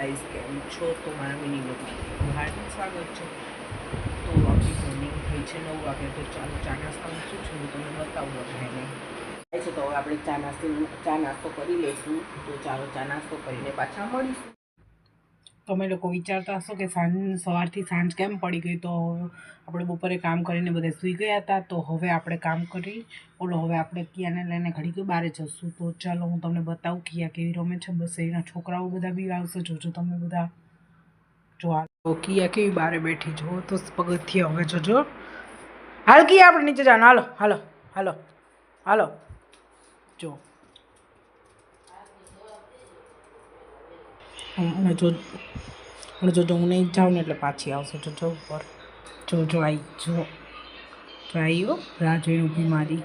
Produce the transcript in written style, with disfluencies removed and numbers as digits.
Guys, કેમ છો? તો મારા મિની બ્લોગમાં હાર્દિક સ્વાગત છે. તો આપણી મોર્નિંગ થઈ છે 9 વાગે. તો ચાલો ચા નાસ્તામાં શું છે હું તમને બતાવું બધાને. થાય છે તો હવે આપણે ચા નાસ્તો કરી લઈશું. તો ચાલો ચા નાસ્તો કરીને પાછા મળીશું. તમે લોકો વિચારતા હશો કે સવારથી સાંજ કેમ પડી ગઈ. તો આપણે બપોરે કામ કરીને બધા સૂઈ ગયા હતા. તો હવે આપણે કામ કરી હવે આપણે કિયાને લઈને ઘડીક બહાર જશું. તો ચાલો હું તમને બતાવું કિયા કેવી રમે છે. બસ એના છોકરાઓ બધા બી આવશે. જોજો તમે બધા જો કિયા કેવી બહાર બેઠી જો તો પગથિયા હવે જોજો. હાલ કિયા આપણે નીચે જવાનું. હાલો હાલો હાલો હાલો જો હમણાં જોજો હું નહીં જાઉં ને એટલે પાછી આવશે. જોજો ઉપર જો આવી જો આવ્યો રાહ જોઈને ઊભી મારી.